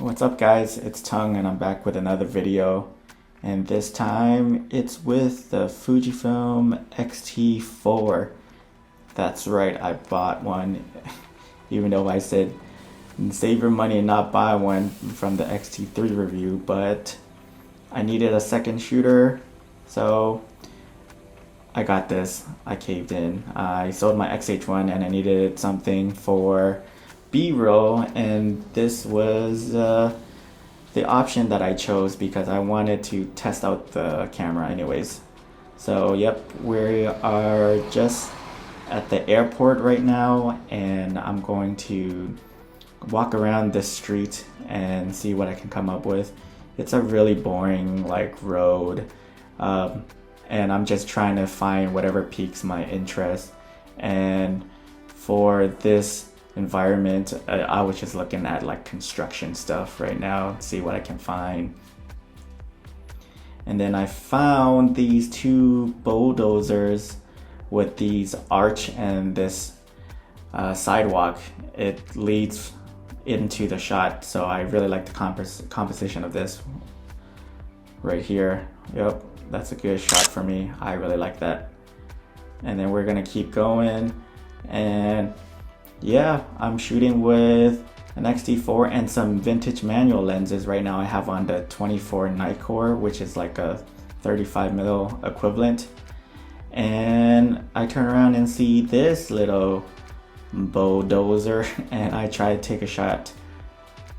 What's up guys, it's Tongue and I'm back with another video, and this time it's with the Fujifilm XT4. That's right, I bought one even though I said save your money and not buy one from the XT3 review, but I needed a second shooter, so I got this. I caved in. I sold my XH1 and I needed something for B-roll, and this was the option that I chose because I wanted to test out the camera anyways. So yep, we are just at the airport right now and I'm going to walk around this street and see what I can come up with. It's a really boring road, and I'm just trying to find whatever piques my interest. And for this environment, I was just looking at construction stuff right now, see what I can find. And then I found these two bulldozers with these arch and this sidewalk. It leads into the shot, so I really like the composition of this right here. Yep, that's a good shot for me. I really like that. And then we're gonna keep going, and yeah, I'm shooting with an XT4 and some vintage manual lenses. Right now I have on the 24 Nikkor, which is like a 35mm equivalent. And I turn around and see this little bulldozer and I try to take a shot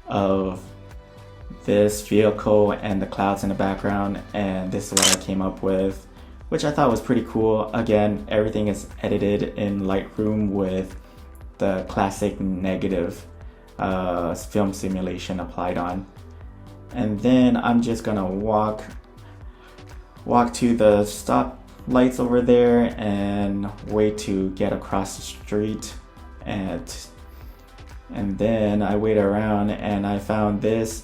of this vehicle and the clouds in the background, and this is what I came up with, which I thought was pretty cool. Again, everything is edited in Lightroom with the classic negative film simulation applied on. And then I'm just gonna walk to the stop lights over there and wait to get across the street, and then I wait around and I found this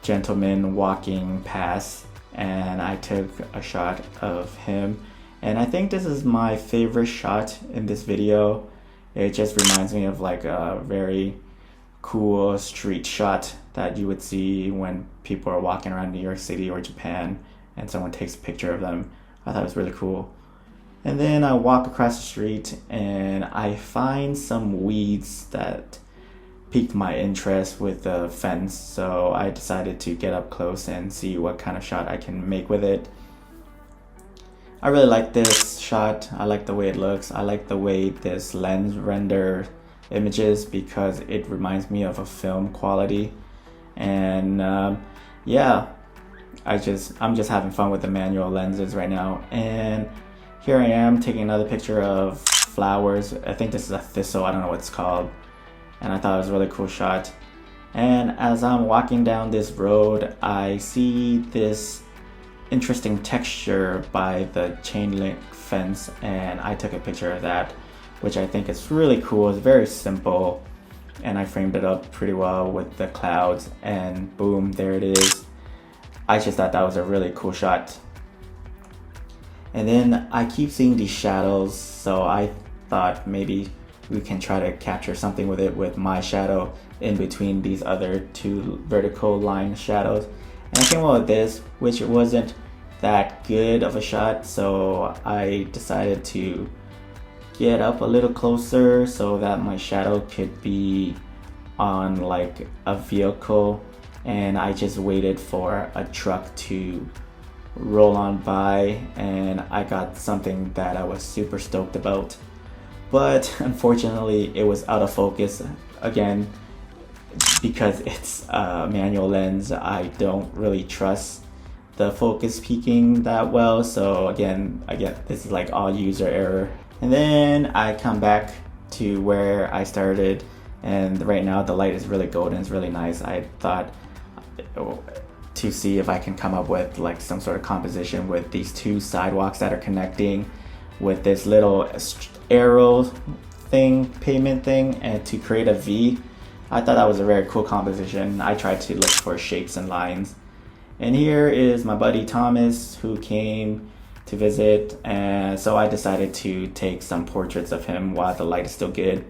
gentleman walking past and I took a shot of him, and I think this is my favorite shot in this video. It just reminds me of a very cool street shot that you would see when people are walking around New York City or Japan and someone takes a picture of them. I thought it was really cool. And then I walk across the street and I find some weeds that piqued my interest with the fence, so I decided to get up close and see what kind of shot I can make with it. I really like this shot. I like the way it looks. I like the way this lens render images because it reminds me of a film quality. And yeah, I'm just having fun with the manual lenses right now. And here I am taking another picture of flowers. I think this is a thistle, I don't know what it's called. And I thought it was a really cool shot. And as I'm walking down this road, I see this interesting texture by the chain link fence, and I took a picture of that, which I think is really cool. It's very simple, and I framed it up pretty well with the clouds, and boom, there it is. I just thought that was a really cool shot. And then I keep seeing these shadows, so I thought maybe we can try to capture something with it with my shadow in between these other two vertical line shadows. And I came up with this, which wasn't that good of a shot, so I decided to get up a little closer so that my shadow could be on a vehicle, and I just waited for a truck to roll on by, and I got something that I was super stoked about. But unfortunately it was out of focus again because it's a manual lens. I don't really trust the focus peaking that well, so again this is all user error. And then I come back to where I started, and right now the light is really golden. It's really nice. I thought to see if I can come up with some sort of composition with these two sidewalks that are connecting with this little arrow thing, pavement thing, and to create a V. I thought that was a very cool composition. I tried to look for shapes and lines. And here is my buddy Thomas, who came to visit, and so I decided to take some portraits of him while the light is still good.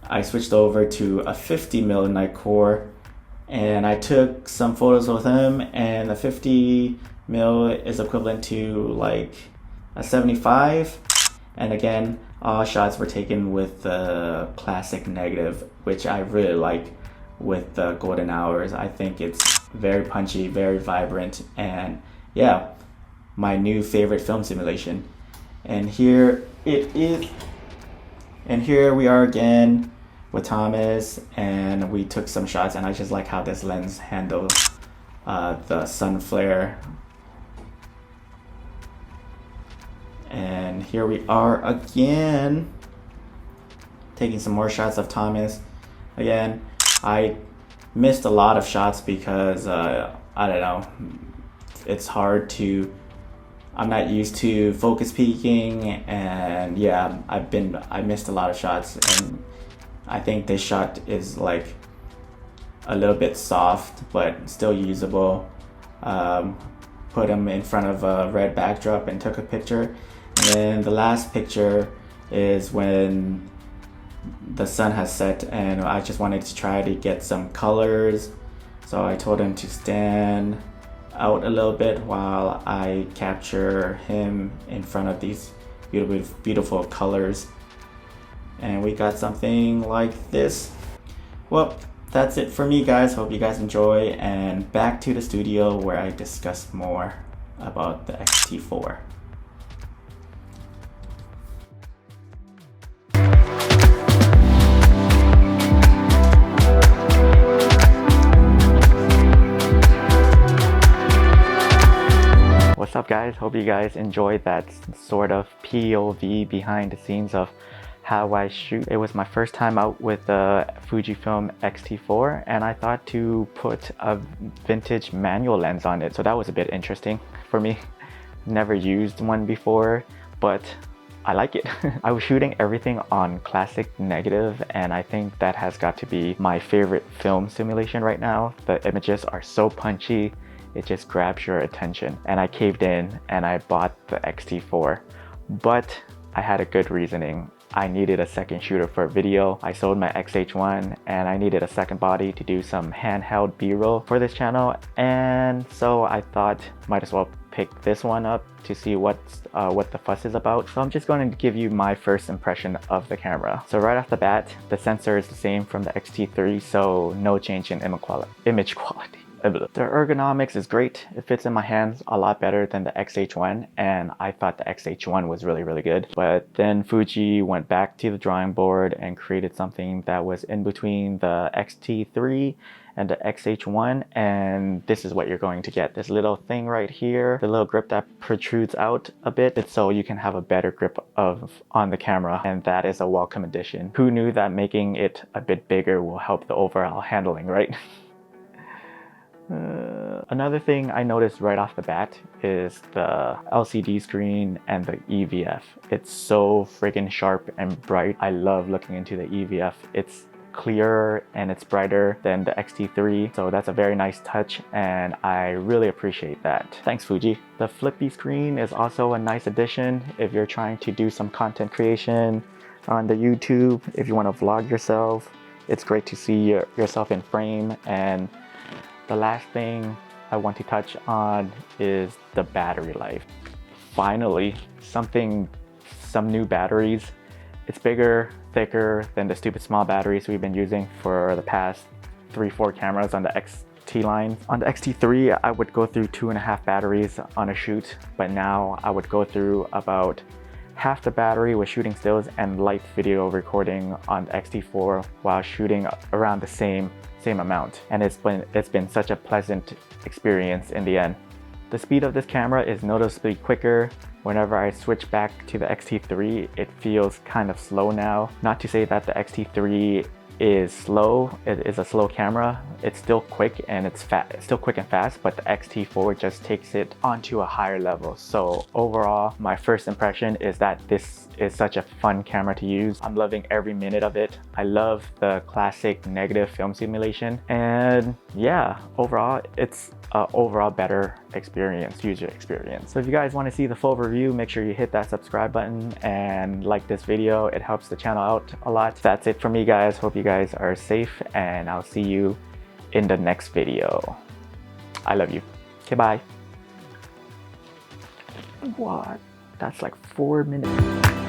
I switched over to a 50mm Nikkor and I took some photos with him, and the 50 mil is equivalent to like a 75. And again, all shots were taken with the classic negative, which I really like with the golden hours. I think it's very punchy, very vibrant, and yeah, my new favorite film simulation. And here it is. And here we are again with Thomas, and we took some shots, and I just like how this lens handles the sun flare. And here we are again taking some more shots of Thomas. Again, I missed a lot of shots because I don't know, it's hard to, I'm not used to focus peaking, and yeah, I missed a lot of shots, and I think this shot is like a little bit soft but still usable. Put him in front of a red backdrop and took a picture. And then the last picture is when the sun has set, and I just wanted to try to get some colors. So I told him to stand out a little bit while I capture him in front of these beautiful colors. And we got something like this. Well, that's it for me, guys. Hope you guys enjoy, and back to the studio where I discuss more about the XT4. What's up, guys? Hope you guys enjoyed that sort of POV behind the scenes of how I shoot. It was my first time out with the Fujifilm XT4, and I thought to put a vintage manual lens on it, so that was a bit interesting for me. Never used one before, but I like it. I was shooting everything on classic negative, and I think that has got to be my favorite film simulation right now. The images are so punchy, it just grabs your attention, and I caved in and I bought the XT4. But I had a good reasoning. I needed a second shooter for video. I sold my XH1 and I needed a second body to do some handheld B-roll for this channel, and so I thought might as well pick this one up to see what the fuss is about. So I'm just going to give you my first impression of the camera. So right off the bat, the sensor is the same from the XT3, so no change in image quality. The ergonomics is great. It fits in my hands a lot better than the XH1, and I thought the XH1 was really good. But then Fuji went back to the drawing board and created something that was in between the XT3 and the XH1, and this is what you're going to get. This little thing right here, the little grip that protrudes out a bit, it's so you can have a better grip on the camera, and that is a welcome addition. Who knew that making it a bit bigger will help the overall handling, right? Another thing I noticed right off the bat is the LCD screen and the EVF. It's so friggin' sharp and bright. I love looking into the EVF. It's clearer and it's brighter than the XT3, so that's a very nice touch, and I really appreciate that. Thanks, Fuji. The flippy screen is also a nice addition if you're trying to do some content creation on the YouTube. If you want to vlog yourself, it's great to see yourself in frame. And the last thing I want to touch on is the battery life. Finally, some new batteries. It's bigger, thicker than the stupid small batteries we've been using for the past 3-4 cameras on the XT line. On the XT3, I would go through 2.5 batteries on a shoot, but now I would go through about half the battery with shooting stills and light video recording on the XT4 while shooting around the same amount, and it's been such a pleasant experience in the end. The speed of this camera is noticeably quicker. Whenever I switch back to the XT3, it feels kind of slow now. Not to say that the XT3 is slow. It is a slow camera. It's still quick and it's still quick and fast, but the XT4 just takes it onto a higher level. So overall, my first impression is that this is such a fun camera to use. I'm loving every minute of it. I love the classic negative film simulation, and yeah, overall it's an overall better user experience. So if you guys want to see the full review, make sure you hit that subscribe button and like this video. It helps the channel out a lot. That's it for me, guys. Hope you guys are safe, and I'll see you in the next video. I love you. Okay, bye. What? That's like 4 minutes.